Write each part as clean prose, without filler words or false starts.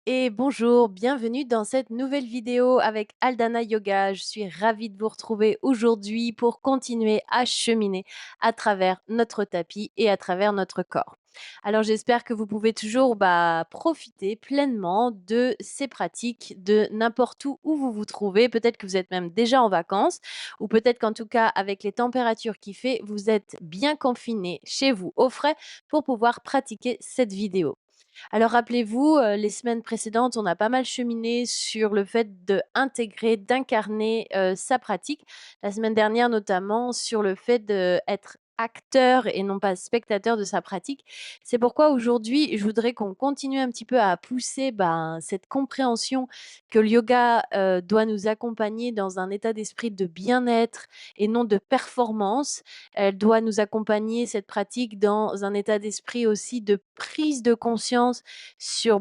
Et bonjour, bienvenue dans cette nouvelle vidéo avec Aldana Yoga. Je suis ravie de vous retrouver aujourd'hui pour continuer à cheminer à travers notre tapis et à travers notre corps. Alors j'espère que vous pouvez toujours profiter pleinement de ces pratiques de n'importe où vous vous trouvez. Peut-être que vous êtes même déjà en vacances ou peut-être qu'en tout cas avec les températures qu'il fait, vous êtes bien confiné chez vous au frais pour pouvoir pratiquer cette vidéo. Alors rappelez-vous, les semaines précédentes, on a pas mal cheminé sur le fait d'intégrer, d'incarner, sa pratique. La semaine dernière notamment sur le fait d'être acteur et non pas spectateur de sa pratique. C'est pourquoi aujourd'hui, je voudrais qu'on continue un petit peu à pousser, cette compréhension que le yoga, doit nous accompagner dans un état d'esprit de bien-être et non de performance. Elle doit nous accompagner, cette pratique, dans un état d'esprit aussi de prise de conscience sur,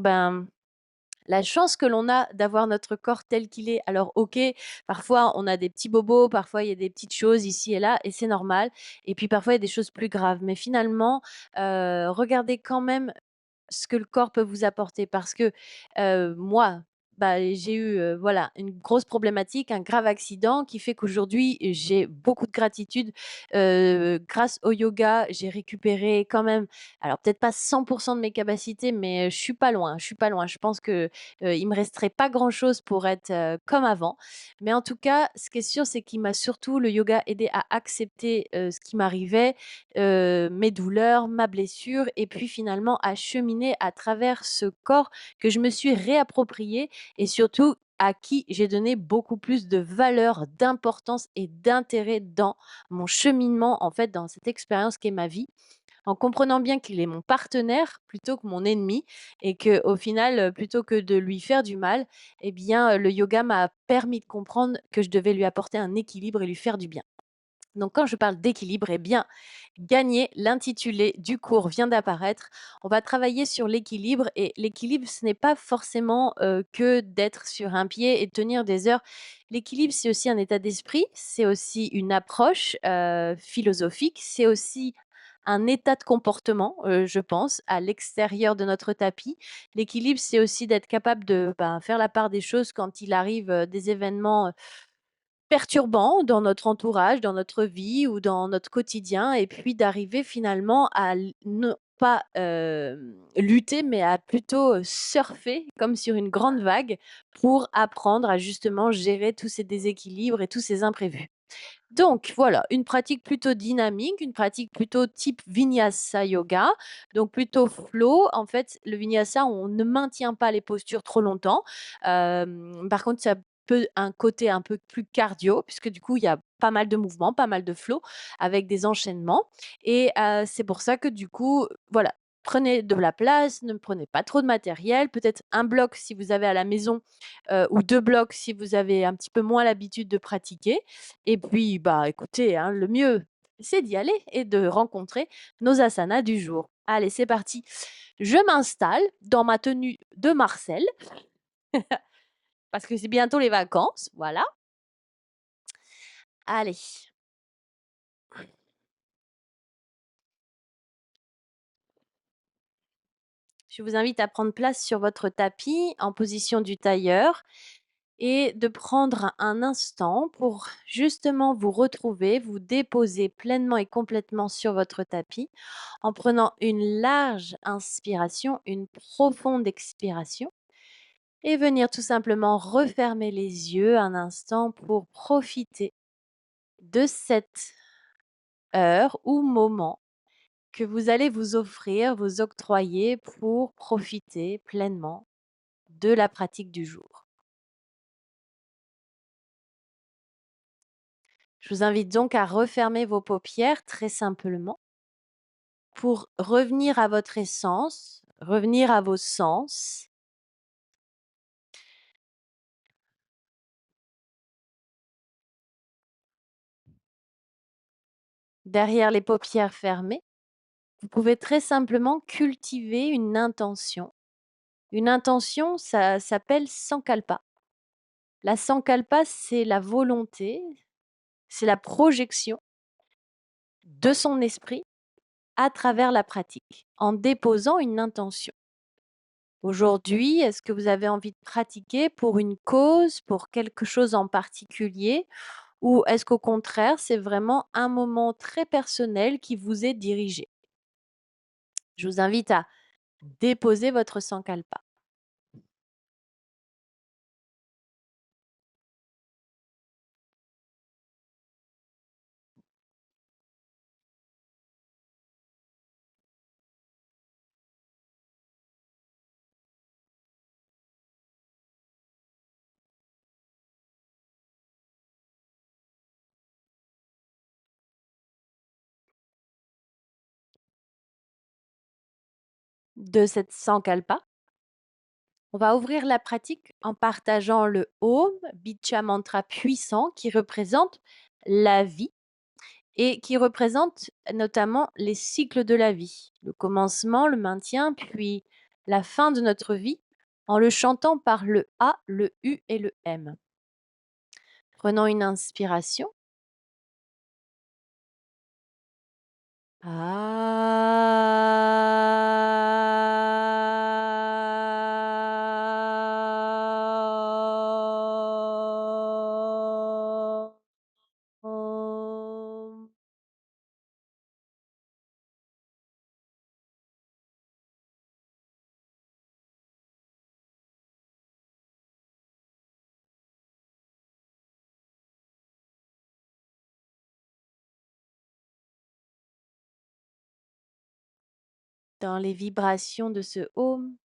la chance que l'on a d'avoir notre corps tel qu'il est. Alors OK, parfois on a des petits bobos, parfois il y a des petites choses ici et là et c'est normal et puis parfois il y a des choses plus graves. Mais finalement, regardez quand même ce que le corps peut vous apporter parce que, moi, j'ai eu, voilà, une grosse problématique, un grave accident qui fait qu'aujourd'hui, j'ai beaucoup de gratitude. Grâce au yoga, j'ai récupéré quand même, alors peut-être pas 100 de mes capacités, mais, je suis pas loin, je suis pas loin. Je pense que, il me resterait pas grand-chose pour être, comme avant. Mais en tout cas, ce qui est sûr, c'est qu'il m'a surtout le yoga aidé à accepter, ce qui m'arrivait, mes douleurs, ma blessure et puis finalement à cheminer à travers ce corps que je me suis réapproprié et surtout à qui j'ai donné beaucoup plus de valeur, d'importance et d'intérêt dans mon cheminement, en fait, dans cette expérience qu'est ma vie, en comprenant bien qu'il est mon partenaire plutôt que mon ennemi et qu'au final, plutôt que de lui faire du mal, eh bien, le yoga m'a permis de comprendre que je devais lui apporter un équilibre et lui faire du bien. Donc quand je parle d'équilibre, eh bien, gagner, l'intitulé du cours vient d'apparaître. On va travailler sur l'équilibre et l'équilibre, ce n'est pas forcément que d'être sur un pied et de tenir des heures. L'équilibre, c'est aussi un état d'esprit, c'est aussi une approche philosophique, c'est aussi un état de comportement, je pense, à l'extérieur de notre tapis. L'équilibre, c'est aussi d'être capable de faire la part des choses quand il arrive des événements perturbant dans notre entourage, dans notre vie ou dans notre quotidien et puis d'arriver finalement à ne pas, lutter, mais à plutôt, surfer comme sur une grande vague pour apprendre à justement gérer tous ces déséquilibres et tous ces imprévus. Donc voilà, une pratique plutôt dynamique, une pratique plutôt type Vinyasa Yoga, donc plutôt flow. En fait, le Vinyasa, on ne maintient pas les postures trop longtemps. Par contre, ça peut un côté un peu plus cardio, puisque du coup, il y a pas mal de mouvements, pas mal de flow avec des enchaînements. Et c'est pour ça que du coup, voilà, prenez de la place, ne prenez pas trop de matériel, peut-être un bloc si vous avez à la maison, ou 2 blocs si vous avez un petit peu moins l'habitude de pratiquer et puis, écoutez, hein, le mieux, c'est d'y aller et de rencontrer nos asanas du jour. Allez, c'est parti. Je m'installe dans ma tenue de Marcel, parce que c'est bientôt les vacances, voilà. Allez, je vous invite à prendre place sur votre tapis en position du tailleur et de prendre un instant pour justement vous retrouver, vous déposer pleinement et complètement sur votre tapis en prenant une large inspiration, une profonde expiration et venir tout simplement refermer les yeux un instant pour profiter de cette heure ou moment que vous allez vous offrir, vous octroyer pour profiter pleinement de la pratique du jour. Je vous invite donc à refermer vos paupières très simplement pour revenir à votre essence, revenir à vos sens. Derrière les paupières fermées, vous pouvez très simplement cultiver une intention. Une intention, ça s'appelle sankalpa. La sankalpa, c'est la volonté, c'est la projection de son esprit à travers la pratique, en déposant une intention. Aujourd'hui, est-ce que vous avez envie de pratiquer pour une cause, pour quelque chose en particulier? Ou est-ce qu'au contraire, c'est vraiment un moment très personnel qui vous est dirigé? Je vous invite à déposer votre sankalpa. De cette sankalpa, on va ouvrir la pratique en partageant le Om Bicha Mantra puissant qui représente la vie et qui représente notamment les cycles de la vie, le commencement, le maintien, puis la fin de notre vie, en le chantant par le A, le U et le M. Prenons une inspiration. Om. Dans les vibrations de ce Om,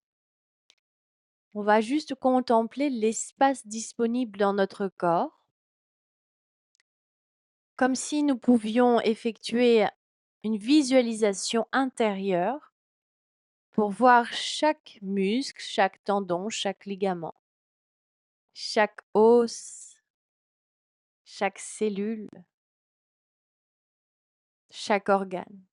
on va juste contempler l'espace disponible dans notre corps, comme si nous pouvions effectuer une visualisation intérieure pour voir chaque muscle, chaque tendon, chaque ligament, chaque os, chaque cellule, chaque organe.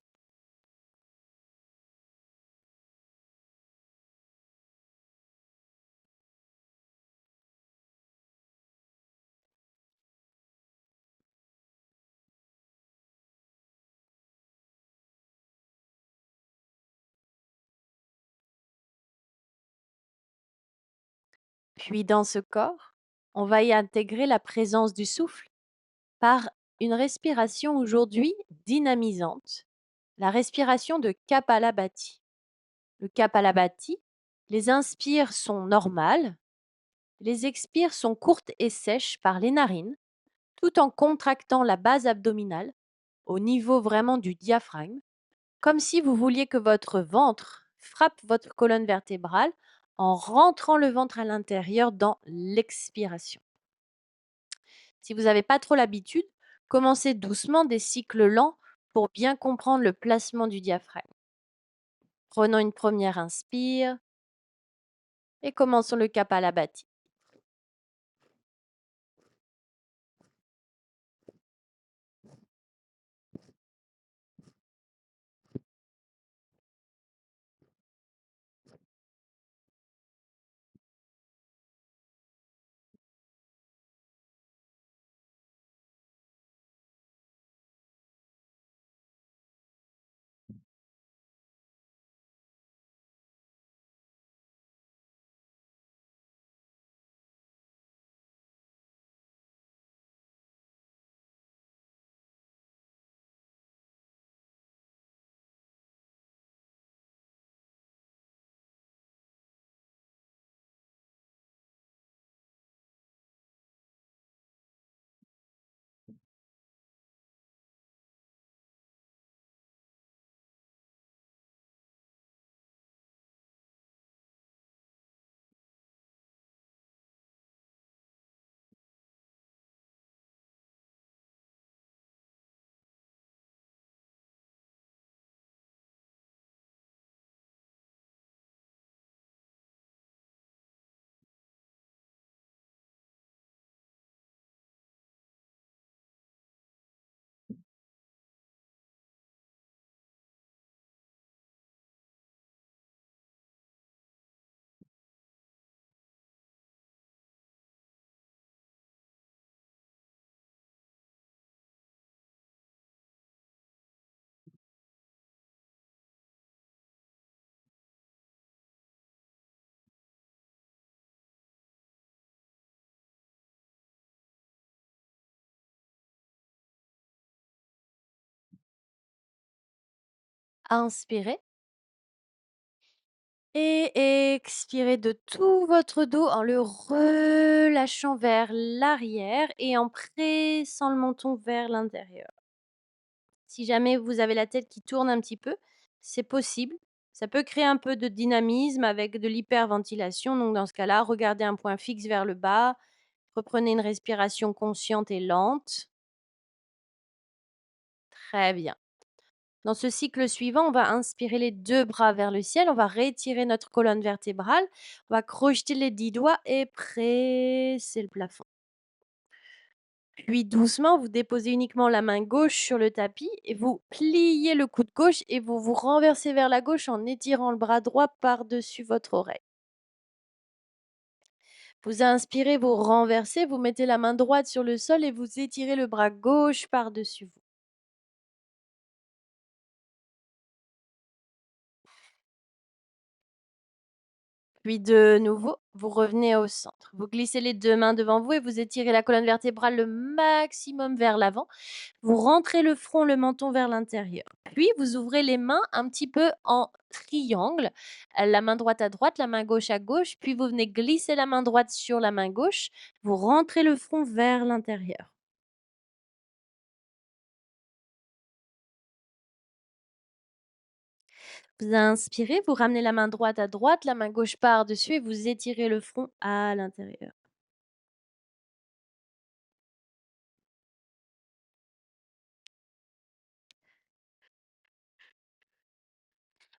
Puis dans ce corps, on va y intégrer la présence du souffle par une respiration aujourd'hui dynamisante, la respiration de Kapalabhati. Le Kapalabhati, les inspires sont normales, les expires sont courtes et sèches par les narines, tout en contractant la base abdominale au niveau vraiment du diaphragme, comme si vous vouliez que votre ventre frappe votre colonne vertébrale en rentrant le ventre à l'intérieur dans l'expiration. Si vous n'avez pas trop l'habitude, commencez doucement des cycles lents pour bien comprendre le placement du diaphragme. Prenons une première inspire et commençons le Kapalabhati. Inspirez et expirez de tout votre dos en le relâchant vers l'arrière et en pressant le menton vers l'intérieur. Si jamais vous avez la tête qui tourne un petit peu, c'est possible. Ça peut créer un peu de dynamisme avec de l'hyperventilation. Donc, dans ce cas-là, regardez un point fixe vers le bas. Reprenez une respiration consciente et lente. Très bien. Dans ce cycle suivant, on va inspirer les deux bras vers le ciel. On va réétirer notre colonne vertébrale. On va crocheter les 10 doigts et presser le plafond. Puis doucement, vous déposez uniquement la main gauche sur le tapis et vous pliez le coude gauche et vous vous renversez vers la gauche en étirant le bras droit par-dessus votre oreille. Vous inspirez, vous renversez, vous mettez la main droite sur le sol et vous étirez le bras gauche par-dessus vous. Puis de nouveau, vous revenez au centre. Vous glissez les deux mains devant vous et vous étirez la colonne vertébrale le maximum vers l'avant. Vous rentrez le front, le menton vers l'intérieur. Puis vous ouvrez les mains un petit peu en triangle, la main droite à droite, la main gauche à gauche. Puis vous venez glisser la main droite sur la main gauche. Vous rentrez le front vers l'intérieur. Vous inspirez, vous ramenez la main droite à droite, la main gauche par-dessus et vous étirez le front à l'intérieur.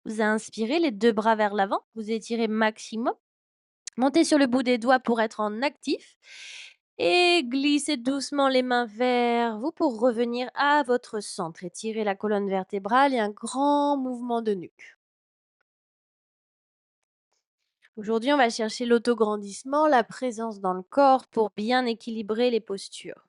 Vous inspirez, les deux bras vers l'avant, vous étirez maximum. Montez sur le bout des doigts pour être en actif et glissez doucement les mains vers vous pour revenir à votre centre. Étirez la colonne vertébrale et un grand mouvement de nuque. Aujourd'hui, on va chercher l'autograndissement, la présence dans le corps pour bien équilibrer les postures.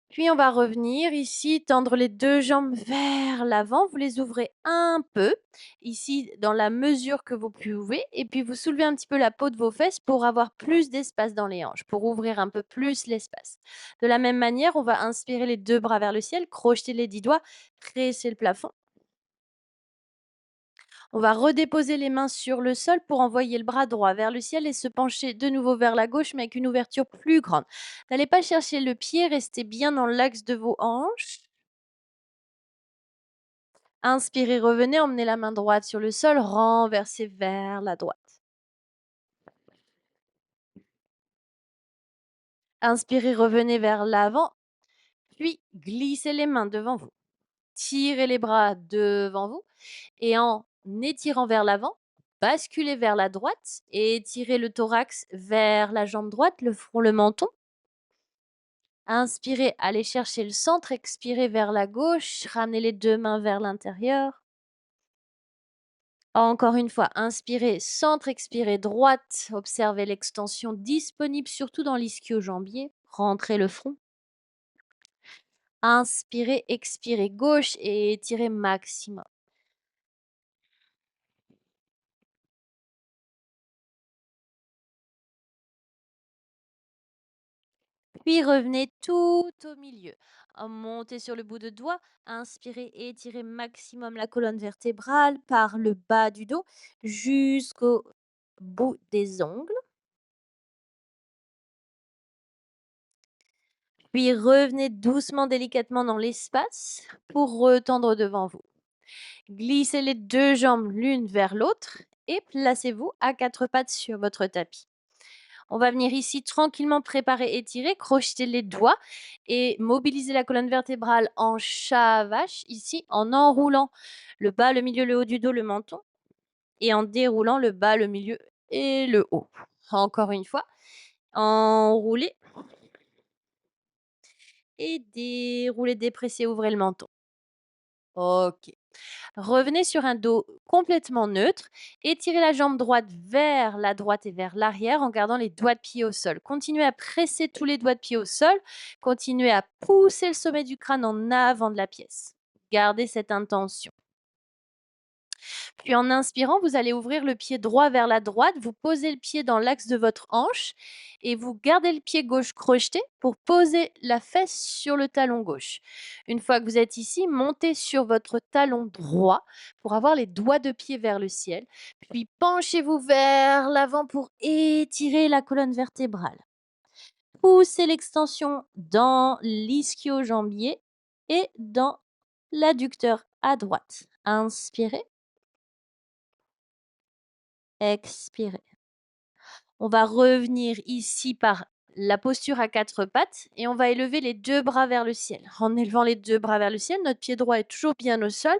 Puis on va revenir ici, tendre les 2 jambes vers l'avant. Vous les ouvrez un peu, ici dans la mesure que vous pouvez et puis vous soulevez un petit peu la peau de vos fesses pour avoir plus d'espace dans les hanches, pour ouvrir un peu plus l'espace. De la même manière, on va inspirer les 2 bras vers le ciel, crocheter les 10 doigts, presser le plafond. On va redéposer les mains sur le sol pour envoyer le bras droit vers le ciel et se pencher de nouveau vers la gauche, mais avec une ouverture plus grande. N'allez pas chercher le pied, restez bien dans l'axe de vos hanches. Inspirez, revenez, emmenez la main droite sur le sol, renversez vers la droite. Inspirez, revenez vers l'avant, puis glissez les mains devant vous. Tirez les bras devant vous et en étirant vers l'avant, basculez vers la droite et étirez le thorax vers la jambe droite, le front, le menton. Inspirez, allez chercher le centre, expirez vers la gauche, ramenez les deux mains vers l'intérieur. Encore une fois, inspirez, centre, expirez, droite. Observez l'extension disponible surtout dans l'ischio-jambier. Rentrez le front. Inspirez, expirez, gauche et étirez maximum. Puis revenez tout au milieu. Montez sur le bout de doigt. Inspirez et étirez maximum la colonne vertébrale par le bas du dos jusqu'au bout des ongles. Puis revenez doucement, délicatement dans l'espace pour retendre devant vous. Glissez les 2 jambes l'une vers l'autre et placez-vous à 4 pattes sur votre tapis. On va venir ici tranquillement préparer, étirer, crocheter les doigts et mobiliser la colonne vertébrale en chat vache, ici en enroulant le bas, le milieu, le haut du dos, le menton et en déroulant le bas, le milieu et le haut. Encore une fois, enroulez et déroulez, dépressez, ouvrez le menton. OK. Revenez sur un dos complètement neutre. Étirez la jambe droite vers la droite et vers l'arrière en gardant les doigts de pied au sol. Continuez à presser tous les doigts de pied au sol. Continuez à pousser le sommet du crâne en avant de la pièce. Gardez cette intention. Puis en inspirant, vous allez ouvrir le pied droit vers la droite, vous posez le pied dans l'axe de votre hanche et vous gardez le pied gauche crocheté pour poser la fesse sur le talon gauche. Une fois que vous êtes ici, montez sur votre talon droit pour avoir les doigts de pied vers le ciel. Puis penchez-vous vers l'avant pour étirer la colonne vertébrale. Poussez l'extension dans l'ischio-jambier et dans l'adducteur à droite. Inspirez, expirez. On va revenir ici par la posture à quatre pattes et on va élever les deux bras vers le ciel. En élevant les deux bras vers le ciel, notre pied droit est toujours bien au sol.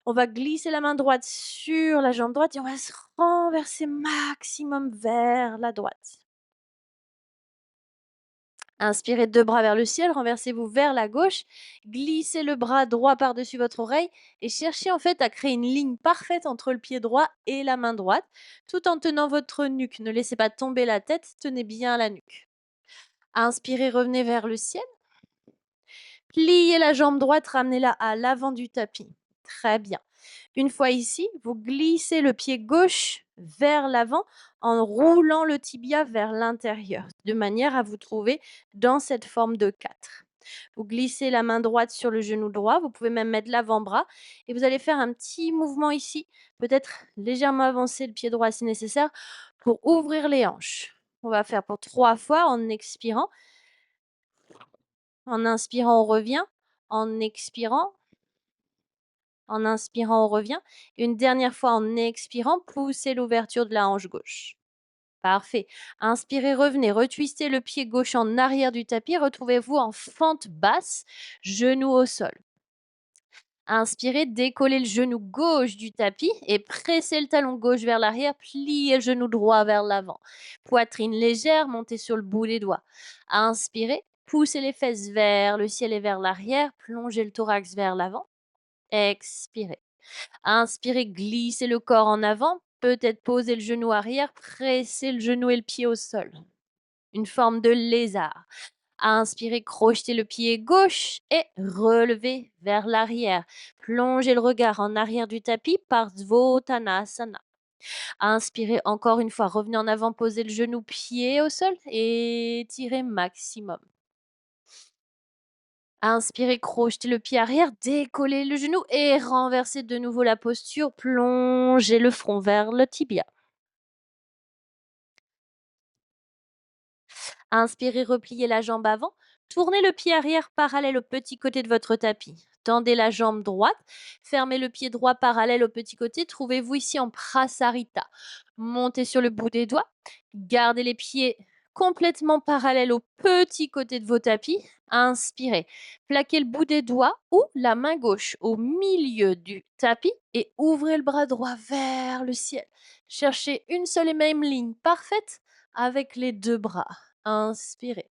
On va glisser la main droite sur la jambe droite et on va se renverser maximum vers la droite. Inspirez deux bras vers le ciel, renversez-vous vers la gauche, glissez le bras droit par-dessus votre oreille et cherchez en fait à créer une ligne parfaite entre le pied droit et la main droite, tout en tenant votre nuque. Ne laissez pas tomber la tête, tenez bien la nuque. Inspirez, revenez vers le ciel. Pliez la jambe droite, ramenez-la à l'avant du tapis. Très bien. Une fois ici, vous glissez le pied gauche vers l'avant en roulant le tibia vers l'intérieur, de manière à vous trouver dans cette forme de 4. Vous glissez la main droite sur le genou droit, vous pouvez même mettre l'avant-bras et vous allez faire un petit mouvement ici, peut-être légèrement avancer le pied droit si nécessaire pour ouvrir les hanches. On va faire pour 3 fois en expirant. En inspirant, on revient. En expirant, En inspirant, on revient. Une dernière fois en expirant, poussez l'ouverture de la hanche gauche. Parfait. Inspirez, revenez, retwistez le pied gauche en arrière du tapis. Retrouvez-vous en fente basse, genou au sol. Inspirez, décollez le genou gauche du tapis et pressez le talon gauche vers l'arrière, pliez le genou droit vers l'avant. Poitrine légère, montez sur le bout des doigts. Inspirez, poussez les fesses vers le ciel et vers l'arrière, plongez le thorax vers l'avant. Expirez. Inspirez, glissez le corps en avant, peut-être poser le genou arrière, pressez le genou et le pied au sol. Une forme de lézard. Inspirez, crochetez le pied gauche et relevez vers l'arrière. Plongez le regard en arrière du tapis par Svanasana. Inspirez encore une fois, revenez en avant, posez le genou, pied au sol et tirez maximum. Inspirez, crochetez le pied arrière, décollez le genou et renversez de nouveau la posture. Plongez le front vers le tibia. Inspirez, repliez la jambe avant. Tournez le pied arrière parallèle au petit côté de votre tapis. Tendez la jambe droite. Fermez le pied droit parallèle au petit côté. Trouvez-vous ici en Prasarita. Montez sur le bout des doigts. Gardez les pieds complètement parallèles au petit côté de vos tapis. Inspirez. Plaquez le bout des doigts ou la main gauche au milieu du tapis et ouvrez le bras droit vers le ciel. Cherchez une seule et même ligne parfaite avec les deux bras. Inspirez.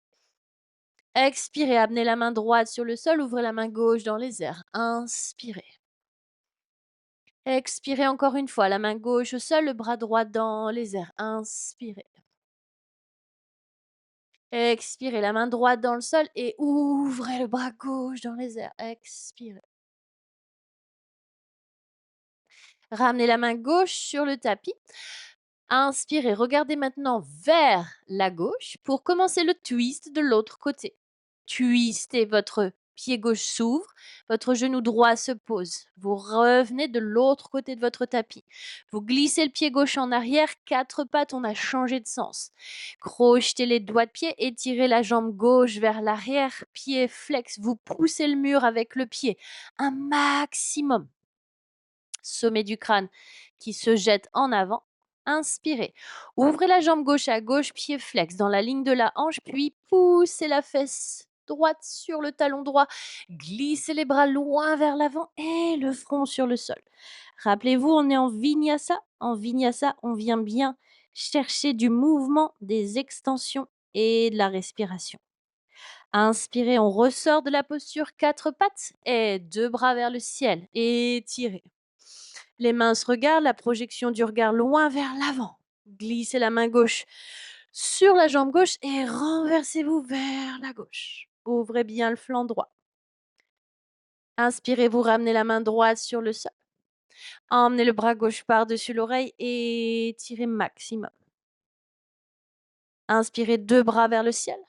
Expirez, amenez la main droite sur le sol, ouvrez la main gauche dans les airs. Inspirez. Expirez encore une fois, la main gauche au sol, le bras droit dans les airs. Inspirez. Expirez, la main droite dans le sol et ouvrez le bras gauche dans les airs. Expirez. Ramenez la main gauche sur le tapis. Inspirez, regardez maintenant vers la gauche pour commencer le twist de l'autre côté. Twistez, votre pied gauche s'ouvre, votre genou droit se pose. Vous revenez de l'autre côté de votre tapis. Vous glissez le pied gauche en arrière, quatre pattes, on a changé de sens. Crochetez les doigts de pied, étirez la jambe gauche vers l'arrière, pied flex, vous poussez le mur avec le pied. Un maximum. Sommet du crâne qui se jette en avant. Inspirez. Ouvrez la jambe gauche à gauche, pied flex dans la ligne de la hanche, puis poussez la fesse droite sur le talon droit. Glissez les bras loin vers l'avant et le front sur le sol. Rappelez-vous, on est en vinyasa. En vinyasa, on vient bien chercher du mouvement, des extensions et de la respiration. Inspirez, on ressort de la posture quatre pattes et deux bras vers le ciel. Étirez. Les mains se regardent, la projection du regard loin vers l'avant. Glissez la main gauche sur la jambe gauche et renversez-vous vers la gauche. Ouvrez bien le flanc droit. Inspirez, vous ramenez la main droite sur le sol. Emmenez le bras gauche par-dessus l'oreille et tirez maximum. Inspirez 2 bras vers le ciel.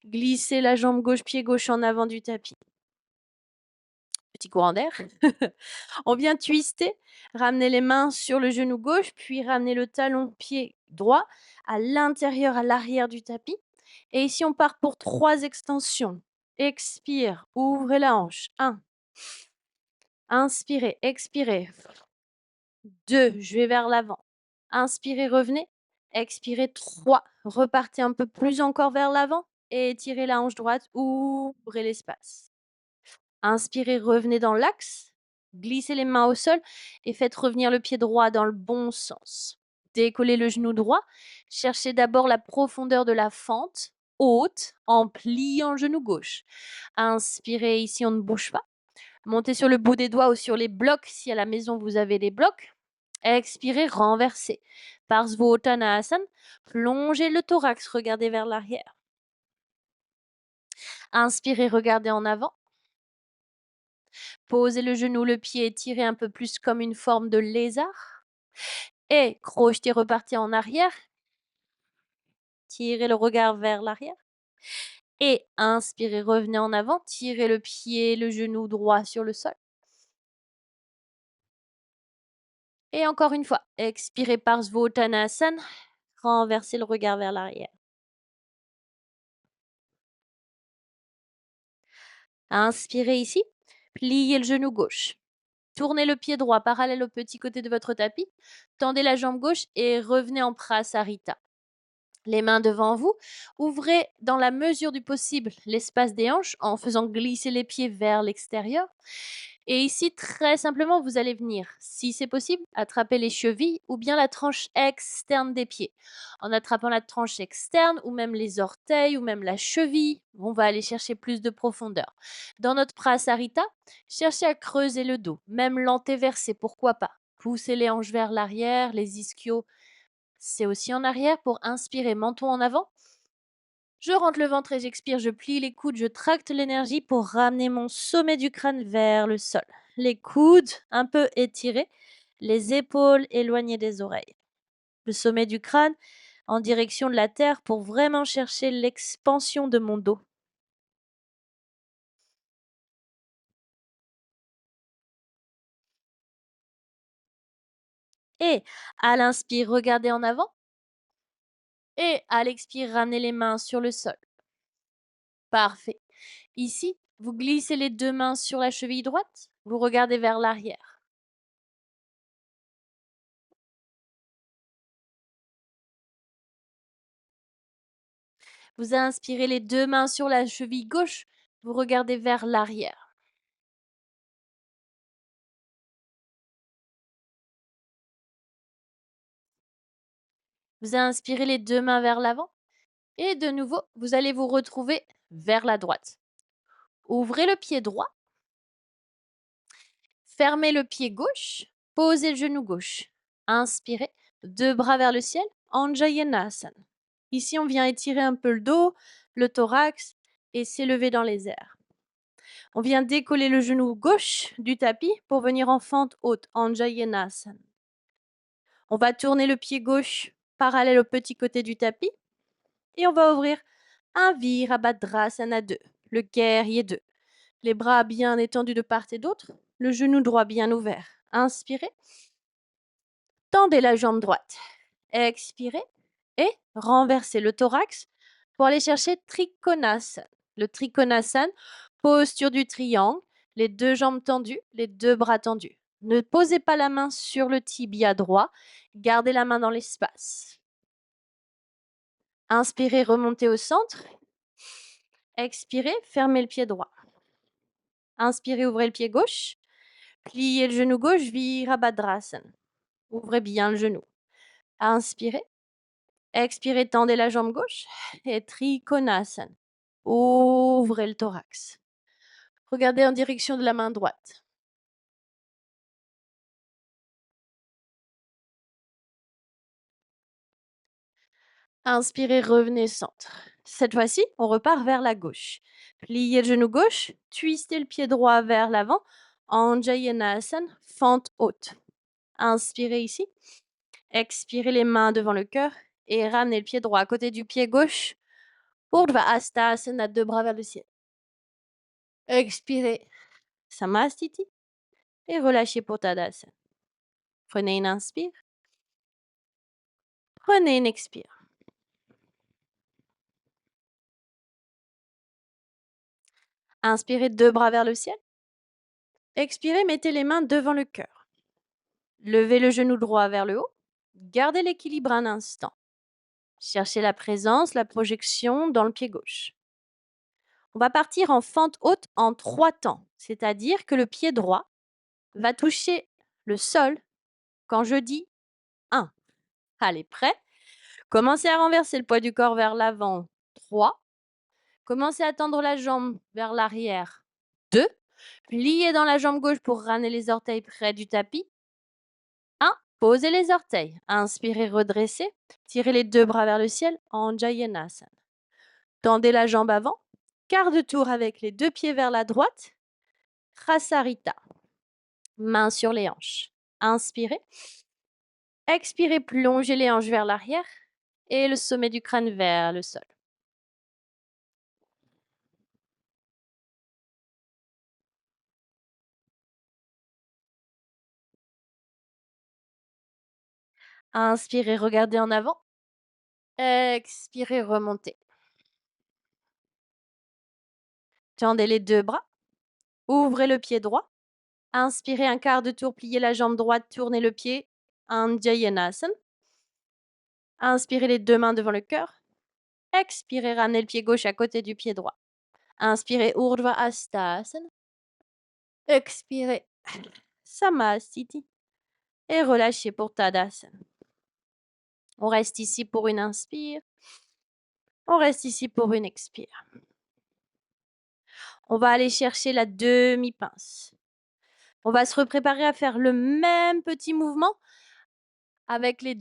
Glissez la jambe gauche, pied gauche en avant du tapis. Petit courant d'air. On vient twister, ramener les mains sur le genou gauche, puis ramener le talon pied droit à l'intérieur, à l'arrière du tapis. Et ici, on part pour 3 extensions. Expire, ouvrez la hanche. 1, inspirez, expirez. 2, je vais vers l'avant. Inspirez, revenez. Expirez, 3. Repartez un peu plus encore vers l'avant et étirez la hanche droite, ouvrez l'espace. Inspirez, revenez dans l'axe, glissez les mains au sol et faites revenir le pied droit dans le bon sens. Décollez le genou droit, cherchez d'abord la profondeur de la fente haute en pliant le genou gauche. Inspirez, ici on ne bouge pas. Montez sur le bout des doigts ou sur les blocs si à la maison vous avez les blocs. Expirez, renversez. Parsvottanasana, plongez le thorax, regardez vers l'arrière. Inspirez, regardez en avant. Posez le genou, le pied, étirez un peu plus comme une forme de lézard. Et crochetez, repartez en arrière. Tirez le regard vers l'arrière. Et inspirez, revenez en avant. Tirez le pied, le genou droit sur le sol. Et encore une fois, expirez Parsvottanasana. Renversez le regard vers l'arrière. Inspirez ici. Pliez le genou gauche. Tournez le pied droit parallèle au petit côté de votre tapis. Tendez la jambe gauche et revenez en Prasarita. Les mains devant vous. Ouvrez dans la mesure du possible l'espace des hanches en faisant glisser les pieds vers l'extérieur. Et ici, très simplement, vous allez venir, si c'est possible, attraper les chevilles ou bien la tranche externe des pieds. En attrapant la tranche externe ou même les orteils ou même la cheville, on va aller chercher plus de profondeur. Dans notre prasarita, cherchez à creuser le dos, même l'antéversé, pourquoi pas. Poussez les hanches vers l'arrière, les ischios c'est aussi en arrière pour inspirer, menton en avant. Je rentre le ventre et j'expire, je plie les coudes, je tracte l'énergie pour ramener mon sommet du crâne vers le sol. Les coudes un peu étirés, les épaules éloignées des oreilles. Le sommet du crâne en direction de la terre pour vraiment chercher l'expansion de mon dos. Et à l'inspire, regardez en avant. Et à l'expire, ramenez les mains sur le sol. Parfait. Ici, vous glissez les 2 mains sur la cheville droite, vous regardez vers l'arrière. Vous inspirez les 2 mains sur la cheville gauche, vous regardez vers l'arrière. Vous inspirez les 2 mains vers l'avant et de nouveau, vous allez vous retrouver vers la droite. Ouvrez le pied droit, fermez le pied gauche, posez le genou gauche. Inspirez, 2 bras vers le ciel, Anjayanasana. Ici, on vient étirer un peu le dos, le thorax et s'élever dans les airs. On vient décoller le genou gauche du tapis pour venir en fente haute, Anjayanasana. On va tourner le pied gauche parallèle au petit côté du tapis et on va ouvrir un Virabhadrasana 2, le guerrier 2. Les bras bien étendus de part et d'autre, le genou droit bien ouvert. Inspirez, tendez la jambe droite. Expirez et renversez le thorax pour aller chercher Trikonasana. Le Trikonasana, posture du triangle, les 2 jambes tendues, les 2 bras tendus. Ne posez pas la main sur le tibia droit, gardez la main dans l'espace. Inspirez, remontez au centre. Expirez, fermez le pied droit. Inspirez, ouvrez le pied gauche. Pliez le genou gauche, Virabhadrasana. Ouvrez bien le genou. Inspirez. Expirez, tendez la jambe gauche. Et Trikonasana. Ouvrez le thorax. Regardez en direction de la main droite. Inspirez, revenez centre. Cette fois-ci, on repart vers la gauche. Pliez le genou gauche, twistez le pied droit vers l'avant Anjayanasana, fente haute. Inspirez ici. Expirez les mains devant le cœur et ramenez le pied droit à côté du pied gauche. Urdhva Hastasana, 2 bras vers le ciel. Expirez. Samastiti. Et relâchez pour Tadasana. Prenez une inspire. Prenez une expire. Inspirez 2 bras vers le ciel. Expirez, mettez les mains devant le cœur. Levez le genou droit vers le haut. Gardez l'équilibre un instant. Cherchez la présence, la projection dans le pied gauche. On va partir en fente haute en 3 temps, c'est-à-dire que le pied droit va toucher le sol quand je dis 1. Allez, prêt? Commencez à renverser le poids du corps vers l'avant. 3. Commencez à tendre la jambe vers l'arrière. 2. Pliez dans la jambe gauche pour ramener les orteils près du tapis. 1. Posez les orteils. Inspirez, redressez. Tirez les 2 bras vers le ciel en Jayanasana. Tendez la jambe avant. Quart de tour avec les 2 pieds vers la droite. Krasarita. Mains sur les hanches. Inspirez. Expirez, plongez les hanches vers l'arrière et le sommet du crâne vers le sol. Inspirez, regardez en avant. Expirez, remontez. Tendez les 2 bras. Ouvrez le pied droit. Inspirez un quart de tour, pliez la jambe droite, tournez le pied. Anjayanasana. Inspirez les 2 mains devant le cœur. Expirez, ramenez le pied gauche à côté du pied droit. Inspirez, Urdhva Hastasana. Expirez, Samastiti. Et relâchez pour Tadasana. On reste ici pour une inspire. On reste ici pour une expire. On va aller chercher la demi-pince. On va se préparer à faire le même petit mouvement avec les